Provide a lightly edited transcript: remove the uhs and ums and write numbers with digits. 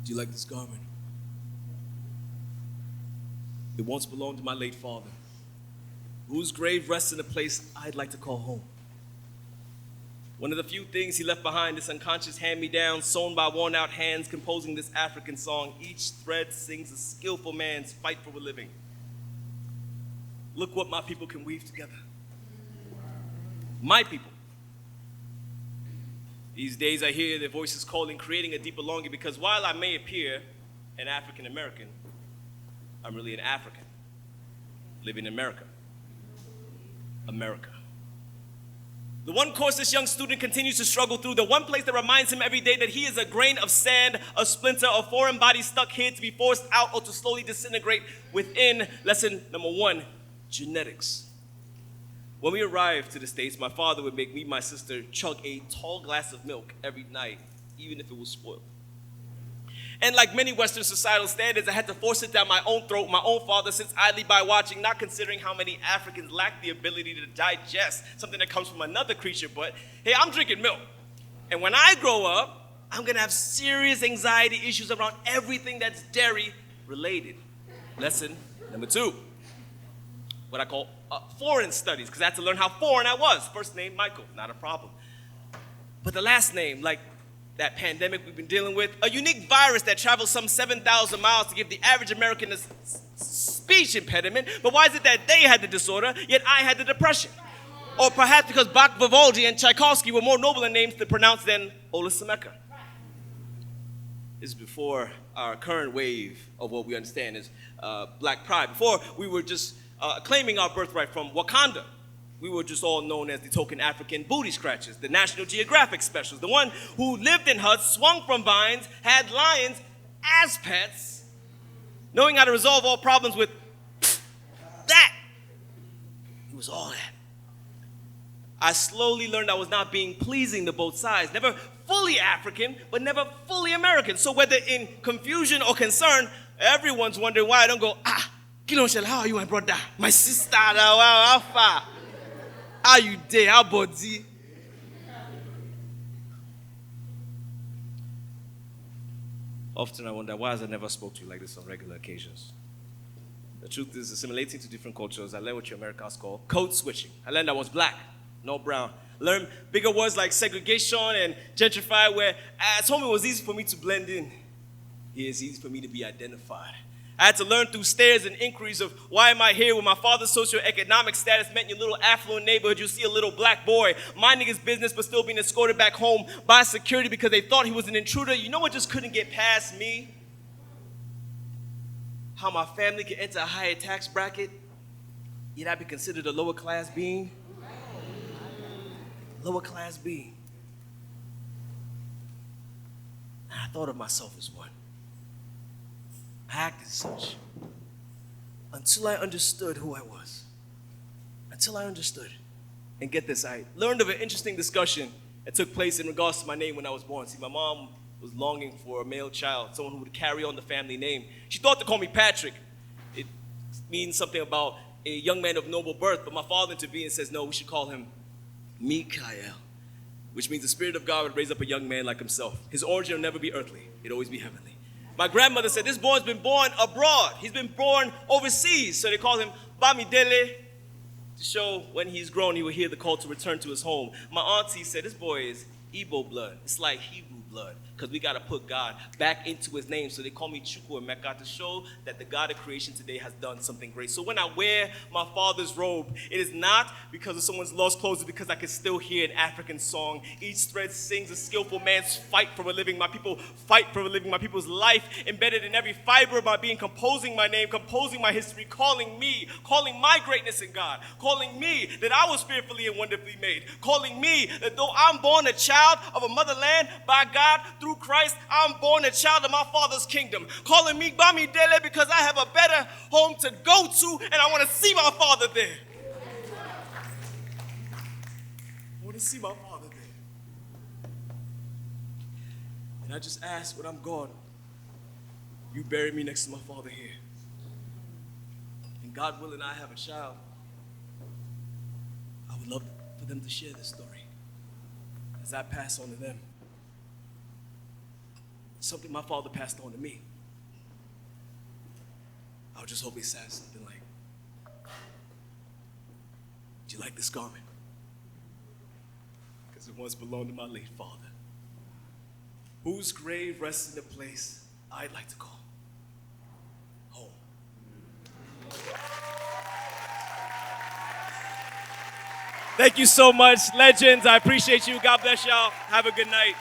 Do you like this garment? It once belonged to my late father, whose grave rests in a place I'd like to call home. One of the few things he left behind, this unconscious hand-me-down, sewn by worn-out hands, composing this African song. Each thread sings a skillful man's fight for a living. Look what my people can weave together. My people. These days I hear their voices calling, creating a deeper longing, because while I may appear an African American, I'm really an African, living in America. America. The one course this young student continues to struggle through, the one place that reminds him every day that he is a grain of sand, a splinter, a foreign body stuck here to be forced out or to slowly disintegrate within. Lesson number 1, genetics. When we arrived to the States, my father would make me and my sister chug a tall glass of milk every night, even if it was spoiled. And like many Western societal standards, I had to force it down my own throat, my own father sits idly by watching, not considering how many Africans lack the ability to digest something that comes from another creature. But hey, I'm drinking milk. And when I grow up, I'm gonna have serious anxiety issues around everything that's dairy related. Lesson number 2, what I call foreign studies, because I had to learn how foreign I was. First name, Michael, not a problem. But the last name, like that pandemic we've been dealing with, a unique virus that travels some 7,000 miles to give the average American a speech impediment. But why is it that they had the disorder, yet I had the depression? Or perhaps because Bach, Vivaldi, and Tchaikovsky were more noble in names to pronounce than Ola Semeka. This is before our current wave of what we understand as Black pride. Before we were just claiming our birthright from Wakanda. We were just all known as the token African booty scratchers, the National Geographic specials, the one who lived in huts, swung from vines, had lions as pets, knowing how to resolve all problems with that. It was all that. I slowly learned I was not being pleasing to both sides, never fully African, but never fully American. So whether in confusion or concern, everyone's wondering why I don't go, Kilonshel, how are you, my brother? My sister, how far? How you day? How body? Often I wonder, why has I never spoke to you like this on regular occasions? The truth is, assimilating to different cultures, I learned what you Americans call code switching. I learned I was black, not brown. I learned bigger words like segregation and gentrify, where at home it was easy for me to blend in. Here it's easy for me to be identified. I had to learn through stares and inquiries of why am I here when my father's socioeconomic status meant in your little affluent neighborhood you see a little black boy minding his business but still being escorted back home by security because they thought he was an intruder. You know what just couldn't get past me? How my family could enter a higher tax bracket, yet I'd be considered a lower class being. Lower class being. And I thought of myself as one. I acted such until I understood who I was. Until I understood. And get this, I learned of an interesting discussion that took place in regards to my name when I was born. See, my mom was longing for a male child, someone who would carry on the family name. She thought to call me Patrick. It means something about a young man of noble birth, but my father intervened and says, no, we should call him Mikael, which means the Spirit of God would raise up a young man like himself. His origin will never be earthly. It'll always be heavenly. My grandmother said, this boy's been born abroad. He's been born overseas. So they call him Bamidele to show when he's grown, he will hear the call to return to his home. My auntie said, this boy is Igbo blood. It's like Hebrew blood because we got to put God back into his name. So they call me Chukwuemeka to show that the God of creation today has done something great. So when I wear my father's robe, it is not because of someone's lost clothes, it's because I can still hear an African song. Each thread sings a skillful man's fight for a living. My people fight for a living. My people's life embedded in every fiber of my being, composing my name, composing my history, calling me, calling my greatness in God, calling me that I was fearfully and wonderfully made, calling me that though I'm born a child of a motherland by God through Christ, I'm born a child of my Father's kingdom, calling me Bamidele because I have a better home to go to and I want to see my Father there. I want to see my Father there. And I just ask when I'm gone, you bury me next to my Father here. And God willing, I have a child. I would love for them to share this story as I pass on to them. something my father passed on to me. I would just hope he says something like, "Do you like this garment? Because it once belonged to my late father, whose grave rests in a place I'd like to call home." Thank you so much, legends. I appreciate you. God bless y'all. Have a good night.